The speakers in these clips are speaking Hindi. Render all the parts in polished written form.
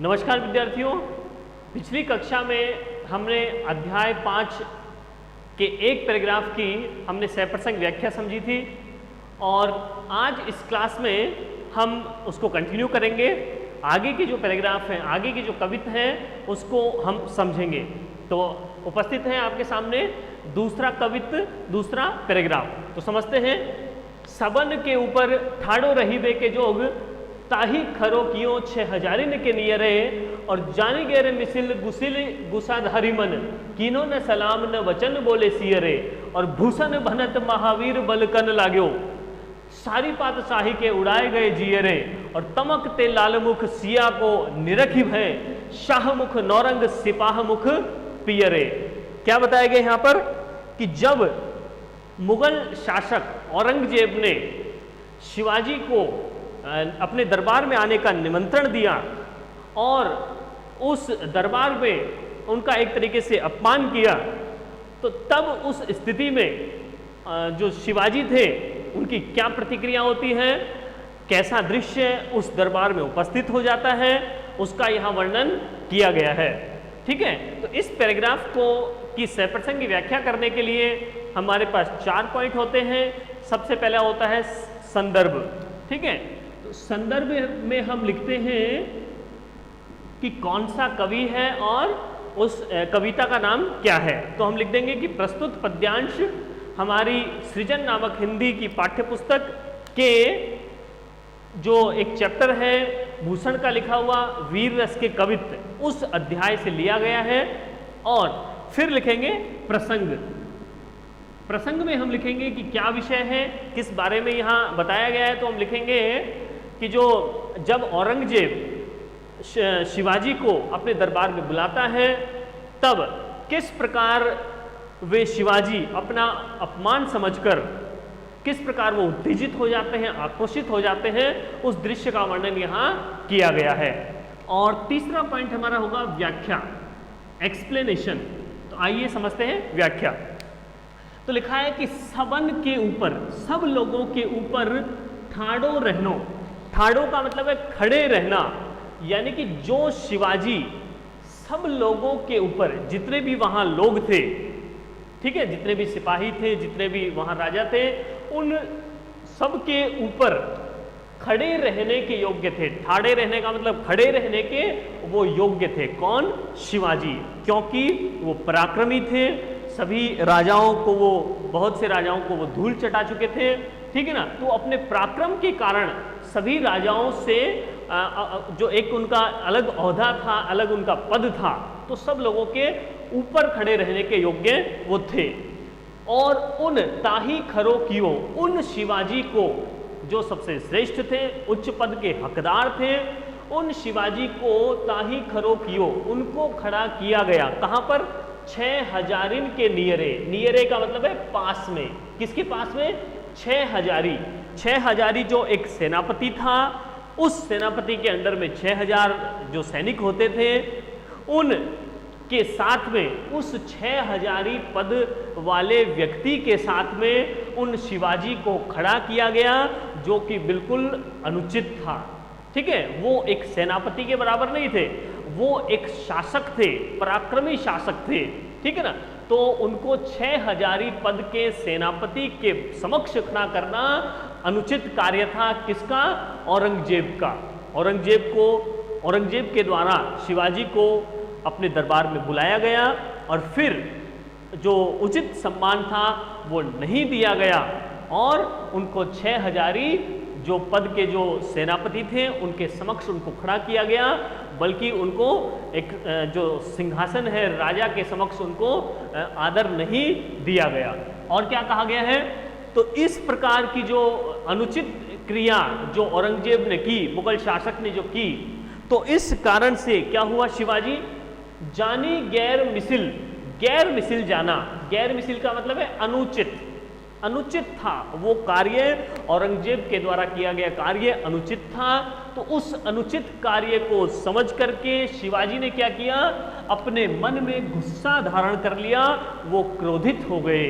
नमस्कार विद्यार्थियों, पिछली कक्षा में हमने अध्याय 5 के एक पैराग्राफ की हमने सहप्रसंग व्याख्या समझी थी और आज इस क्लास में हम उसको कंटिन्यू करेंगे। आगे के जो पैराग्राफ हैं, आगे की जो कविता हैं उसको हम समझेंगे। तो उपस्थित है आपके सामने दूसरा कविता, दूसरा पैराग्राफ। तो समझते हैं। सबन के ऊपर ठाड़ो रही बे के जोग, ताही खरो कियो 6000 के नियरे, और जानी गेर मिसिल गुसिल गुसाधारी मन, किनो न सलाम न वचन बोले सियरे, और भूषण भनत महावीर बलकन लाग्यो, सारी पात शाही के उड़ाए गए जियरे, और तमक ते लालमुख सिया को निरखी भय, शाहमुख नौरंग सिपाह मुख पियरे। क्या बताया गया यहाँ पर कि जब मुगल शासक औरंगजेब ने शिवाजी को अपने दरबार में आने का निमंत्रण दिया और उस दरबार में उनका एक तरीके से अपमान किया, तो तब उस स्थिति में जो शिवाजी थे उनकी क्या प्रतिक्रिया होती है, कैसा दृश्य उस दरबार में उपस्थित हो जाता है, उसका यहाँ वर्णन किया गया है। ठीक है, तो इस पैराग्राफ को की सहप्रसंग की व्याख्या करने के लिए हमारे पास 4 पॉइंट होते हैं। सबसे पहला होता है संदर्भ। ठीक है, तो संदर्भ में हम लिखते हैं कि कौन सा कवि है और उस कविता का नाम क्या है। तो हम लिख देंगे कि प्रस्तुत पद्यांश हमारी सृजन नामक हिंदी की पाठ्यपुस्तक के जो एक चैप्टर है भूषण का लिखा हुआ वीर रस के कवित्त, उस अध्याय से लिया गया है। और फिर लिखेंगे प्रसंग। प्रसंग में हम लिखेंगे कि क्या विषय है, किस बारे में यहाँ बताया गया है। तो हम लिखेंगे कि जो जब औरंगजेब शिवाजी को अपने दरबार में बुलाता है, तब किस प्रकार वे शिवाजी अपना अपमान समझकर किस प्रकार वो उत्तेजित हो जाते हैं, आक्रोशित हो जाते हैं, उस दृश्य का वर्णन यहाँ किया गया है। और तीसरा पॉइंट हमारा होगा व्याख्या, एक्सप्लेनेशन। तो आइए समझते हैं व्याख्या। तो लिखा है कि सबन के ऊपर, सब लोगों के ऊपर ठाड़ो रहनो। ठाड़ो का मतलब है खड़े रहना, यानी कि जो शिवाजी सब लोगों के ऊपर, जितने भी वहां लोग थे, ठीक है, जितने भी सिपाही थे, जितने भी वहां राजा थे, उन सब के ऊपर खड़े रहने के योग्य थे। ठाड़े रहने का मतलब खड़े रहने के वो योग्य थे। कौन? शिवाजी, क्योंकि वो पराक्रमी थे। सभी राजाओं को वो, बहुत से राजाओं को वो धूल चटा चुके थे। ठीक है ना, तो अपने पराक्रम के कारण सभी राजाओं से जो एक उनका अलग ओहदा था, अलग उनका पद था, तो सब लोगों के ऊपर खड़े रहने के योग्य वो थे। और उन ताही खरो कियो, उन शिवाजी को जो सबसे श्रेष्ठ थे, उच्च पद के हकदार थे, उन शिवाजी को ताही खरो कियो, उनको खड़ा किया गया। कहां पर? 6000 के नियरे। नियरे का मतलब है पास में। किसके पास में? 6000। 6000 जो एक सेनापति था, उस सेनापति के अंडर में 6000 जो सैनिक होते थे, उन के साथ में, उस 6000 पद वाले व्यक्ति के साथ में उन शिवाजी को खड़ा किया गया, जो कि बिल्कुल अनुचित था। ठीक है, वो एक सेनापति के बराबर नहीं थे, वो एक शासक थे, पराक्रमी शासक थे। ठीक है ना, तो उनको 6000 पद के सेनापति के समक्ष खड़ा करना अनुचित कार्य था। किसका? औरंगजेब का। औरंगजेब के द्वारा शिवाजी को अपने दरबार में बुलाया गया और फिर जो उचित सम्मान था वो नहीं दिया गया और उनको 6000 जो पद के जो सेनापति थे उनके समक्ष उनको खड़ा किया गया, बल्कि उनको एक जो सिंहासन है राजा के समक्ष उनको आदर नहीं दिया गया। और क्या कहा गया है? तो इस प्रकार की जो अनुचित क्रिया जो औरंगजेब ने की, मुगल शासक ने जो की, तो इस कारण से क्या हुआ? शिवाजी जानी गैर मिसिल जाना। गैर मिसिल का मतलब है अनुचित। अनुचित था वो कार्य, औरंगजेब के द्वारा किया गया कार्य अनुचित था। तो उस अनुचित कार्य को समझ करके शिवाजी ने क्या किया? अपने मन में गुस्सा धारण कर लिया, वो क्रोधित हो गए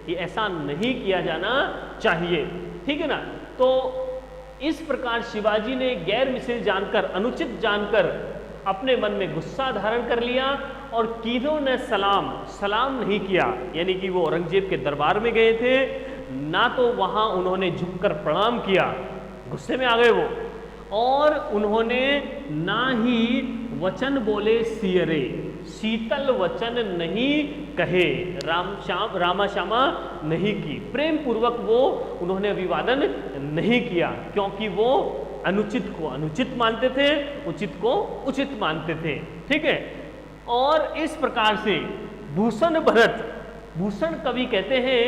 कि ऐसा नहीं किया जाना चाहिए। ठीक है ना, तो इस प्रकार शिवाजी ने गैर मिसिल जानकर, अनुचित जानकर अपने मन में गुस्सा धारण कर लिया और किन्हों ने सलाम नहीं किया, यानी कि वो औरंगजेब के दरबार में गए थे, ना तो वहाँ उन्होंने झुककर प्रणाम किया, गुस्से में आ गए वो, और उन्होंने ना ही वचन बोले सियरे, शीतल वचन नहीं कहे, रामा श्यामा नहीं की, प्रेम पूर्वक वो उन्होंने अभिवादन नहीं किया, क्योंकि वो अनुचित को अनुचित मानते थे, उचित को उचित मानते थे। ठीक है, और इस प्रकार से भूषण भरत, भूषण कवि कहते हैं,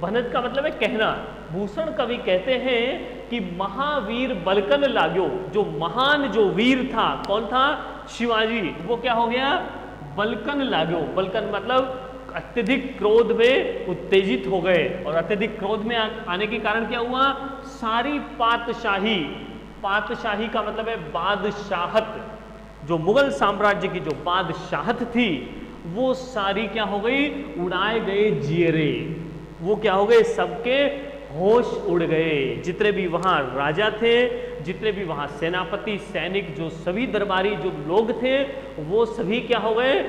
भनत का मतलब है कहना, भूषण कवि कहते हैं कि महावीर बलकन लाग्यो, जो महान जो वीर था, कौन था? शिवाजी, वो क्या हो गया? बलकन लाग्यो। बलकन मतलब अत्यधिक क्रोध में उत्तेजित हो गए, और अत्यधिक क्रोध में आने के कारण क्या हुआ? सारी पातशाही, पातशाही का मतलब है बादशाहत, जो मुगल साम्राज्य की जो बादशाहत थी वो सारी क्या हो गई? उड़ाए गए जियरे, वो क्या हो गए? सबके होश उड़ गए। जितने भी वहाँ राजा थे, जितने भी वहाँ सेनापति, सैनिक, जो सभी दरबारी जो लोग थे, वो सभी क्या हो गए?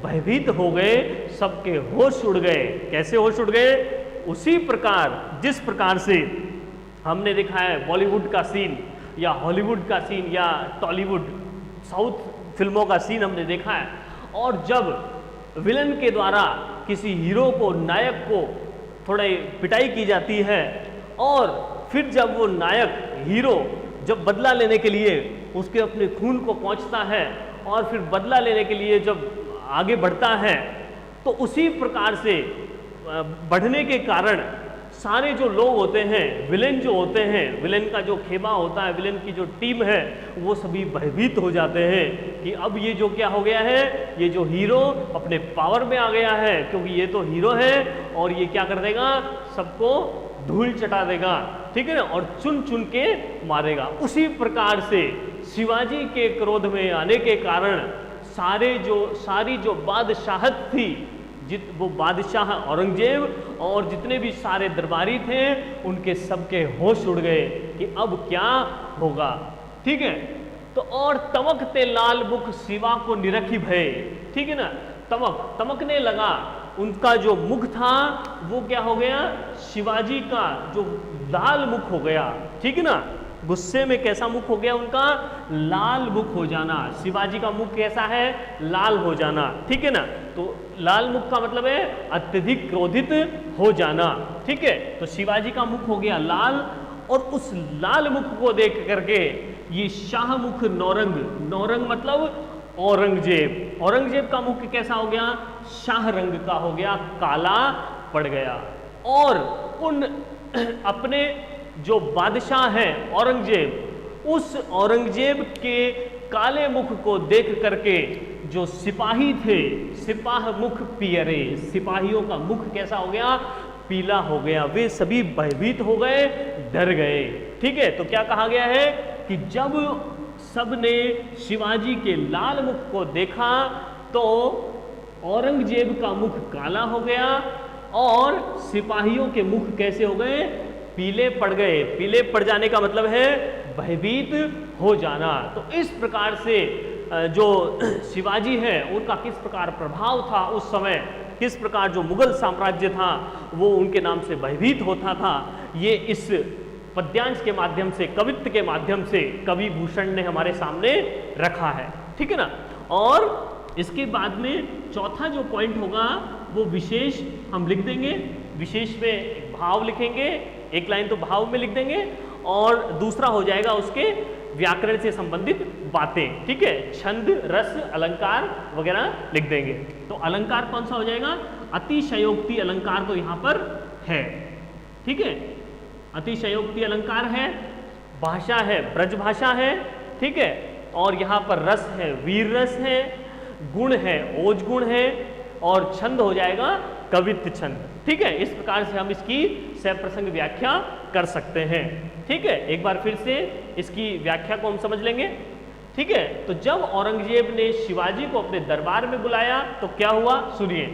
भयभीत हो गए, सबके होश उड़ गए। कैसे होश उड़ गए? उसी प्रकार जिस प्रकार से हमने देखा है बॉलीवुड का सीन या हॉलीवुड का सीन या टॉलीवुड साउथ फिल्मों का सीन हमने देखा है, और जब विलन के द्वारा किसी हीरो को, नायक को थोड़े पिटाई की जाती है, और फिर जब वो नायक हीरो जब बदला लेने के लिए उसके अपने खून को पहुंचता है और फिर बदला लेने के लिए जब आगे बढ़ता है, तो उसी प्रकार से बढ़ने के कारण सारे जो लोग होते हैं, विलेन जो होते हैं, विलेन का जो खेमा होता है, विलेन की जो टीम है, वो सभी भयभीत हो जाते हैं कि अब ये जो क्या हो गया है, ये जो हीरो अपने पावर में आ गया है, क्योंकि ये तो हीरो है और ये क्या कर देगा? सबको धूल चटा देगा, ठीक है ना, और चुन चुन के मारेगा। उसी प्रकार से शिवाजी के क्रोध में आने के कारण सारी जो बादशाहत थी, वो बादशाह औरंगजेब और जितने भी सारे दरबारी थे, उनके सबके होश उड़ गए कि अब क्या होगा। ठीक है, तो और तमकते लाल मुख शिवा को निरखी भय, ठीक है ना, तमकने लगा, उनका जो मुख था वो क्या हो गया? शिवाजी का जो लाल मुख हो गया, ठीक है ना, गुस्से में कैसा मुख हो गया उनका? लाल मुख हो जाना। शिवाजी का मुख कैसा है? लाल हो जाना, ठीक है ना। तो लाल मुख का मतलब है अत्यधिक क्रोधित हो जाना, ठीक है। तो शिवाजी का मुख हो गया लाल, और उस लाल मुख को देख करके ये शाहमुख नौरंग, नौरंग मतलब औरंगजेब, औरंगजेब का मुख कैसा हो गया? शाह रंग का हो गया, काला पड़ गया। और उन अपने जो बादशाह हैं औरंगजेब, उस औरंगजेब के काले मुख को देख करके जो सिपाही थे, सिपाह मुख पियरे, सिपाहियों का मुख कैसा हो गया? पीला हो गया। वे सभी भयभीत हो गए, डर गए, ठीक है। तो क्या कहा गया है कि जब सबने शिवाजी के लाल मुख को देखा तो औरंगजेब का मुख काला हो गया और सिपाहियों के मुख कैसे हो गए? पीले पड़ गए। पीले पड़ जाने का मतलब है भयभीत हो जाना। तो इस प्रकार से जो शिवाजी है उनका किस प्रकार प्रभाव था उस समय, किस प्रकार जो मुगल साम्राज्य था वो उनके नाम से भयभीत होता था, ये इस पद्यांश के माध्यम से, कवित्व के माध्यम से कवि भूषण ने हमारे सामने रखा है, ठीक है ना। और इसके बाद में चौथा जो पॉइंट होगा वो विशेष हम लिख देंगे। विशेष में भाव लिखेंगे, एक लाइन तो भाव में लिख देंगे, और दूसरा हो जाएगा उसके व्याकरण से संबंधित बातें, ठीक है। छंद, रस, अलंकार वगैरह लिख देंगे। तो अलंकार कौन सा हो जाएगा? अतिशयोक्ति अलंकार तो यहाँ पर है, ठीक है। अतिशयोक्ति अलंकार है, भाषा है ब्रज भाषा है, ठीक है। और यहाँ पर रस है वीर रस है, गुण है ओज गुण है, और छंद हो जाएगा कवित्व छंद, ठीक है। इस प्रकार से हम इसकी सप्रसंग व्याख्या कर सकते हैं, ठीक है। एक बार फिर से इसकी व्याख्या को हम समझ लेंगे, ठीक है। तो जब औरंगजेब ने शिवाजी को अपने दरबार में बुलाया तो क्या हुआ सुनिए,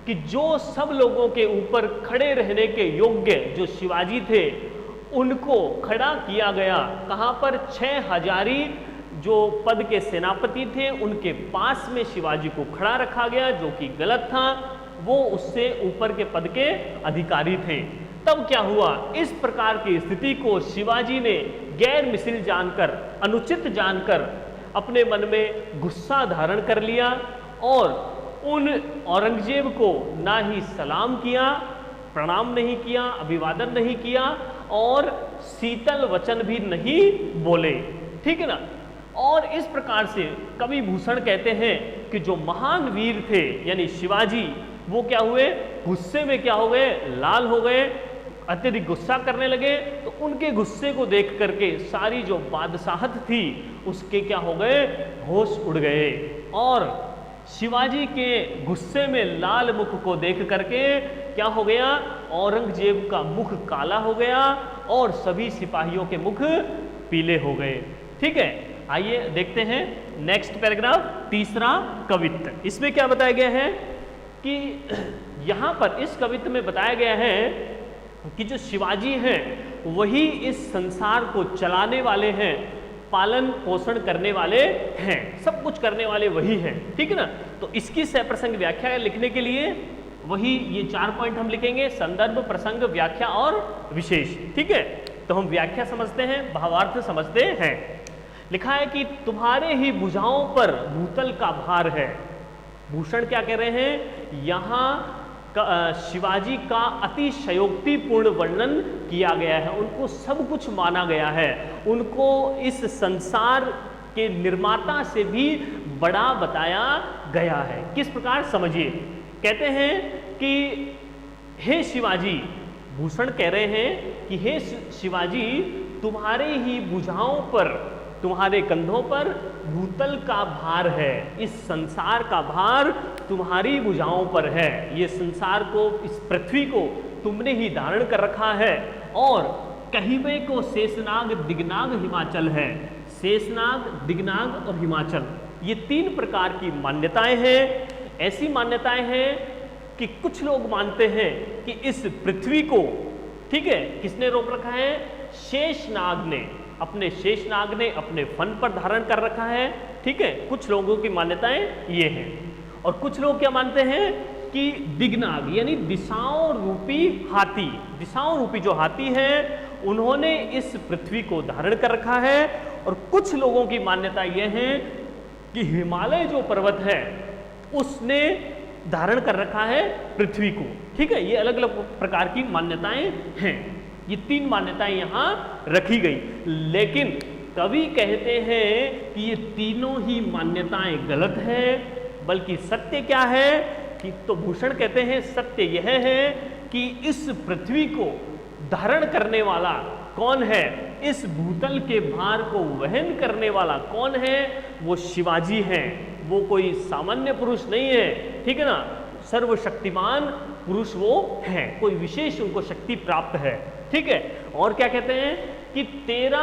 कि जो सब लोगों के ऊपर खड़े रहने के योग्य जो शिवाजी थे उनको खड़ा किया गया। कहाँ पर? 6 हजारी जो पद के सेनापति थे उनके पास में शिवाजी को खड़ा रखा गया, जो कि गलत था। वो उससे ऊपर के पद के अधिकारी थे। तब क्या हुआ, इस प्रकार की स्थिति को शिवाजी ने गैर मिसिल जानकर, अनुचित जानकर अपने मन में गुस्सा धारण कर लिया और उन औरंगजेब को ना ही सलाम किया, प्रणाम नहीं किया, अभिवादन नहीं किया और शीतल वचन भी नहीं बोले। ठीक है ना। और इस प्रकार से कवि भूषण कहते हैं कि जो महान वीर थे यानी शिवाजी, वो क्या हुए, गुस्से में क्या हो गए, लाल हो गए, अत्यधिक गुस्सा करने लगे। तो उनके गुस्से को देख करके सारी जो बादशाहत थी उसके क्या हो गए, होश उड़ गए। और शिवाजी के गुस्से में लाल मुख को देख करके क्या हो गया, औरंगजेब का मुख काला हो गया और सभी सिपाहियों के मुख पीले हो गए। ठीक है, आइए देखते हैं नेक्स्ट पैराग्राफ, तीसरा कवित्त। इसमें क्या बताया गया है कि यहाँ पर इस कवित्त में बताया गया है कि जो शिवाजी हैं वही इस संसार को चलाने वाले हैं, पालन पोषण करने वाले हैं, सब कुछ करने वाले वही हैं। ठीक है ना। तो इसकी सप्रसंग व्याख्या लिखने के लिए वही ये 4 पॉइंट हम लिखेंगे, संदर्भ, प्रसंग, व्याख्या और विशेष। ठीक है। तो हम व्याख्या समझते हैं, भावार्थ समझते हैं। लिखा है कि तुम्हारे ही भुजाओं पर भूतल का भार है। भूषण क्या कह रहे हैं, यहाँ शिवाजी का अतिशयोक्तिपूर्ण वर्णन किया गया है, उनको सब कुछ माना गया है, उनको इस संसार के निर्माता से भी बड़ा बताया गया है। किस प्रकार, समझिए। कहते हैं कि हे शिवाजी, भूषण कह रहे हैं कि हे शिवाजी, तुम्हारे ही भुजाओं पर, तुम्हारे कंधों पर भूतल का भार है, इस संसार का भार तुम्हारी भुजाओं पर है। ये संसार को, इस पृथ्वी को तुमने ही धारण कर रखा है। और कहिबे को शेषनाग, दिगनाग, हिमाचल है। शेषनाग, दिगनाग और हिमाचल, ये 3 प्रकार की मान्यताएं हैं। ऐसी मान्यताएं हैं कि कुछ लोग मानते हैं कि इस पृथ्वी को, ठीक है, किसने रोक रखा है, शेषनाग ने, अपने शेषनाग ने अपने फन पर धारण कर रखा है। ठीक है, कुछ लोगों की मान्यताएं ये हैं। और कुछ लोग क्या मानते हैं कि दिगनाग यानी दिशाओं रूपी हाथी, दिशाओं रूपी जो हाथी है उन्होंने इस पृथ्वी को धारण कर रखा है। और कुछ लोगों की मान्यता यह है कि हिमालय जो पर्वत है उसने धारण कर रखा है पृथ्वी को। ठीक है, ये अलग अलग प्रकार की मान्यताएं हैं। ये 3 मान्यताएं यहां रखी गई। लेकिन कवि कहते हैं कि ये तीनों ही मान्यताएं गलत है, बल्कि सत्य क्या है कि, तो भूषण कहते हैं सत्य यह है कि इस पृथ्वी को धारण करने वाला कौन है, इस भूतल के भार को वहन करने वाला कौन है, वो शिवाजी हैं। वो कोई सामान्य पुरुष नहीं है। ठीक है ना, सर्वशक्तिमान पुरुष वो हैं, कोई विशेष उनको शक्ति प्राप्त है। ठीक है। और क्या कहते हैं कि तेरा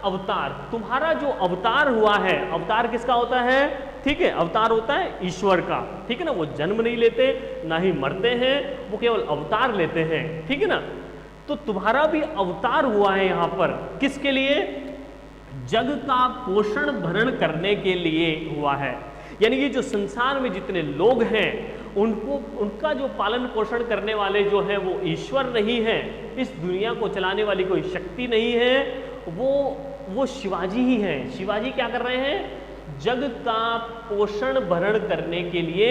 अवतार, तुम्हारा जो अवतार हुआ है, अवतार किसका होता है, ठीक है, अवतार होता है ईश्वर का। ठीक है ना, वो जन्म नहीं लेते, ना ही मरते हैं, वो केवल अवतार लेते हैं। ठीक है ना। तो तुम्हारा भी अवतार हुआ है यहाँ पर, किसके लिए, जग का पोषण भरण करने के लिए हुआ है। यानी ये जो संसार में जितने लोग हैं उनको, उनका जो पालन पोषण करने वाले जो हैं वो ईश्वर नहीं है, इस दुनिया को चलाने वाली कोई शक्ति नहीं है, वो शिवाजी ही हैं। शिवाजी क्या कर रहे हैं, जग का पोषण भरण करने के लिए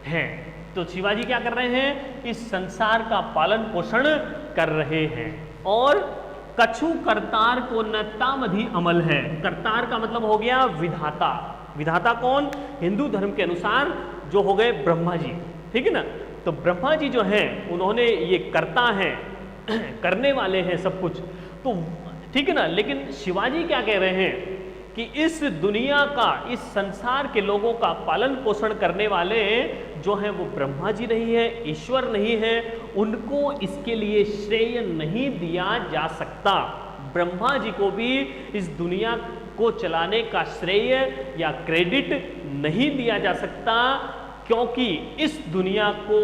हैं। तो शिवाजी क्या कर रहे हैं, इस संसार का पालन पोषण कर रहे हैं। और कछु करतार को न तामधि अमल है। करतार का मतलब हो गया विधाता। विधाता कौन, हिंदू धर्म के अनुसार जो हो गए ब्रह्मा जी। ठीक है ना। तो ब्रह्मा जी जो हैं उन्होंने ये करता हैं, करने वाले हैं सब कुछ। तो ठीक है ना। लेकिन शिवाजी क्या कह रहे हैं कि इस दुनिया का, इस संसार के लोगों का पालन पोषण करने वाले जो हैं वो ब्रह्मा जी नहीं है, ईश्वर नहीं है, उनको इसके लिए श्रेय नहीं दिया जा सकता। ब्रह्मा जी को भी इस दुनिया को चलाने का श्रेय या क्रेडिट नहीं दिया जा सकता, क्योंकि इस दुनिया को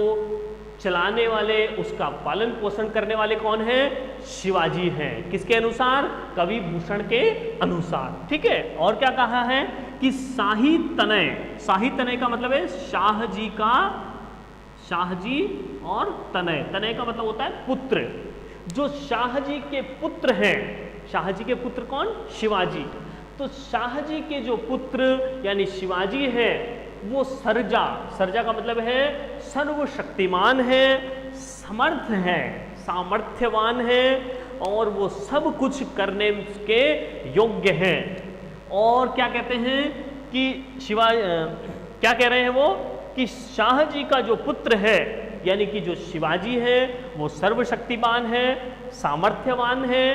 चलाने वाले, उसका पालन पोषण करने वाले कौन है? शिवाजी हैं। किसके अनुसार? कवि भूषण के अनुसार। ठीक है। और क्या कहा है कि शाही तनय, शाही तनय का मतलब है शाहजी का, शाहजी और तनय, तनय का मतलब होता है पुत्र। जो शाहजी के पुत्र हैं, शाहजी के पुत्र कौन? शिवाजी। तो शाहजी के जो पुत्र यानी शिवाजी है वो सर्जा, सर्जा का मतलब है सर्वशक्तिमान है, समर्थ है, सामर्थ्यवान है और वो सब कुछ करने के योग्य हैं। और क्या कहते हैं कि क्या कह रहे हैं वो कि शाहजी का जो पुत्र है यानी कि जो शिवाजी है वो सर्वशक्तिमान है, सामर्थ्यवान है।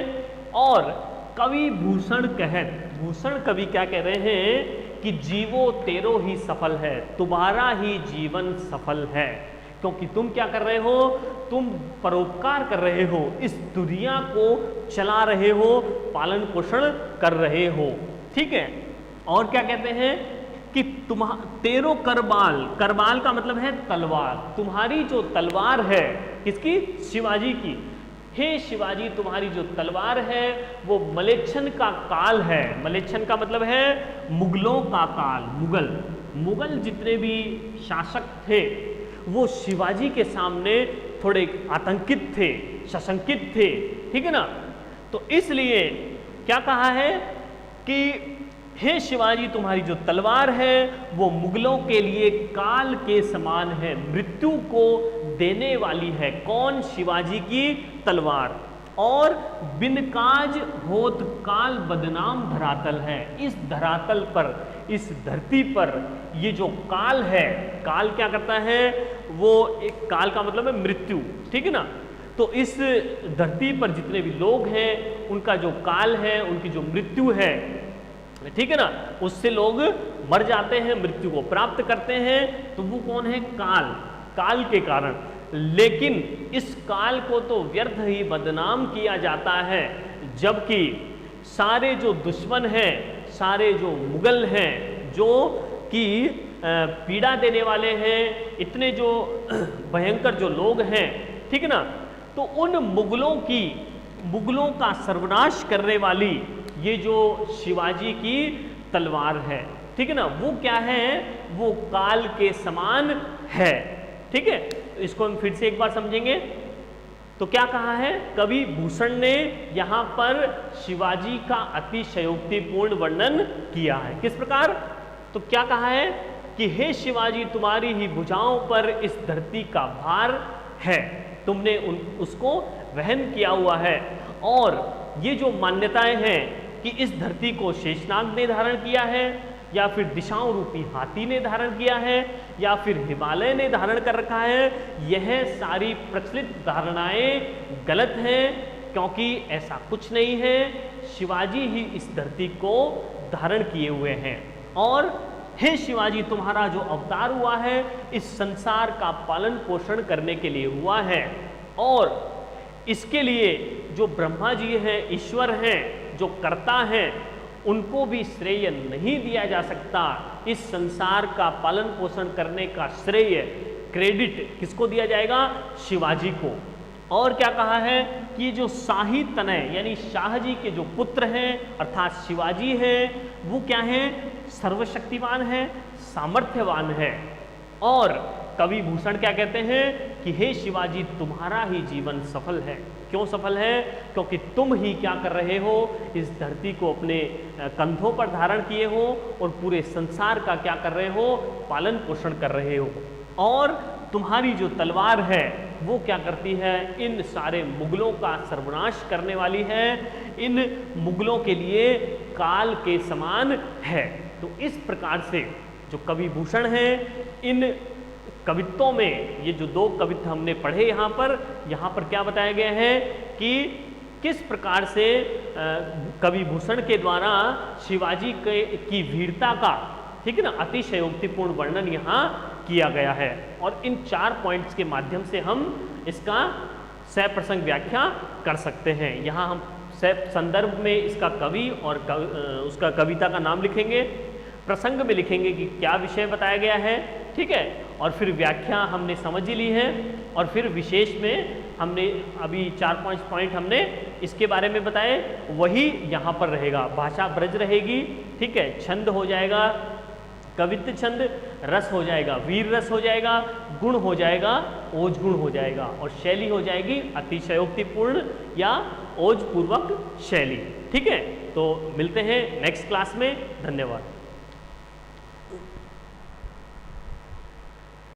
और कवि भूषण कहत, भूषण कवि क्या कह रहे हैं कि जीवो तेरो ही सफल है, तुम्हारा ही जीवन सफल है, क्योंकि तुम क्या कर रहे हो? तुम परोपकार कर रहे हो, इस दुनिया को चला रहे हो, पालन पोषण कर रहे हो। ठीक है। और क्या कहते हैं कि तेरो करबाल, करबाल का मतलब है तलवार, तुम्हारी जो तलवार है, किसकी? शिवाजी की। हे शिवाजी, तुम्हारी जो तलवार है वो मलेच्छन का काल है। मलेच्छन का मतलब है मुगलों का काल। मुगल जितने भी शासक थे वो शिवाजी के सामने थोड़े आतंकित थे, सशंकित थे। ठीक है ना। तो इसलिए क्या कहा है कि हे शिवाजी, तुम्हारी जो तलवार है वो मुगलों के लिए काल के समान है, मृत्यु को देने वाली है। कौन? शिवाजी की तलवार। और बिन काज होत काल बदनाम धरातल है। इस धरातल पर, इस धरती पर ये जो काल है, काल क्या करता है? वो एक, काल का मतलब है मृत्यु। ठीक है ना। तो इस धरती पर जितने भी लोग हैं उनका जो काल है, उनकी जो मृत्यु है, ठीक है ना, उससे लोग मर जाते हैं, मृत्यु को प्राप्त करते हैं। तो वो कौन है? काल, काल के कारण। लेकिन इस काल को तो व्यर्थ ही बदनाम किया जाता है, जबकि सारे जो दुश्मन हैं, सारे जो मुगल हैं, जो कि पीड़ा देने वाले हैं, इतने जो भयंकर जो लोग हैं, ठीक है ना, तो उन मुगलों का सर्वनाश करने वाली ये जो शिवाजी की तलवार है, ठीक है ना, वो क्या है? वो काल के समान है। ठीक है। इसको हम फिर से एक बार समझेंगे। तो क्या कहा है कवि भूषण ने? यहाँ पर शिवाजी का अतिशयोक्तिपूर्ण वर्णन किया है। किस प्रकार? तो क्या कहा है कि हे शिवाजी, तुम्हारी ही भुजाओं पर इस धरती का भार है, तुमने उसको वहन किया हुआ है। और ये जो मान्यताएं हैं कि इस धरती को शेषनाग ने धारण किया है, या फिर दिशाओं रूपी हाथी ने धारण किया है, या फिर हिमालय ने धारण कर रखा है, यह सारी प्रचलित धारणाएं गलत हैं, क्योंकि ऐसा कुछ नहीं है। शिवाजी ही इस धरती को धारण किए हुए हैं। और हे शिवाजी, तुम्हारा जो अवतार हुआ है इस संसार का पालन पोषण करने के लिए हुआ है, और इसके लिए जो ब्रह्मा जी हैं, ईश्वर हैं, जो कर्ता हैं, उनको भी श्रेय नहीं दिया जा सकता। इस संसार का पालन पोषण करने का श्रेय, क्रेडिट किसको दिया जाएगा? शिवाजी को। और क्या कहा है कि जो शाही तनय यानी शाहजी के जो पुत्र हैं अर्थात शिवाजी हैं, वो क्या हैं? सर्वशक्तिमान है, सामर्थ्यवान है। और कवि भूषण क्या कहते हैं कि हे शिवाजी, तुम्हारा ही जीवन सफल है। क्यों सफल है? क्योंकि तुम ही क्या कर रहे हो? इस धरती को अपने कंधों पर धारण किए हो और पूरे संसार का क्या कर रहे हो? पालन पोषण कर रहे हो। और तुम्हारी जो तलवार है वो क्या करती है? इन सारे मुगलों का सर्वनाश करने वाली है, इन मुगलों के लिए काल के समान है। तो इस प्रकार से जो कवि भूषण है, इन कवित्वों में ये जो दो कवित्व हमने पढ़े यहाँ पर क्या बताया गया है कि किस प्रकार से कवि भूषण के द्वारा शिवाजी की वीरता का, ठीक है ना, अतिशयोक्तिपूर्ण वर्णन यहाँ किया गया है। और इन 4 पॉइंट्स के माध्यम से हम इसका सप्रसंग व्याख्या कर सकते हैं। यहाँ हम संदर्भ में इसका कवि और उसका कविता का नाम लिखेंगे, प्रसंग में लिखेंगे कि क्या विषय बताया गया है, ठीक है, और फिर व्याख्या हमने समझ ही ली है। और फिर विशेष में हमने अभी 4-5 पॉइंट हमने इसके बारे में बताए, वही यहाँ पर रहेगा। भाषा ब्रज रहेगी, ठीक है, छंद हो जाएगा कवित्व छंद, रस हो जाएगा वीर रस हो जाएगा, गुण हो जाएगा ओज गुण हो जाएगा, और शैली हो जाएगी अतिशयोक्तिपूर्ण या ओज पूर्वक शैली। ठीक है, तो मिलते हैं नेक्स्ट क्लास में। धन्यवाद।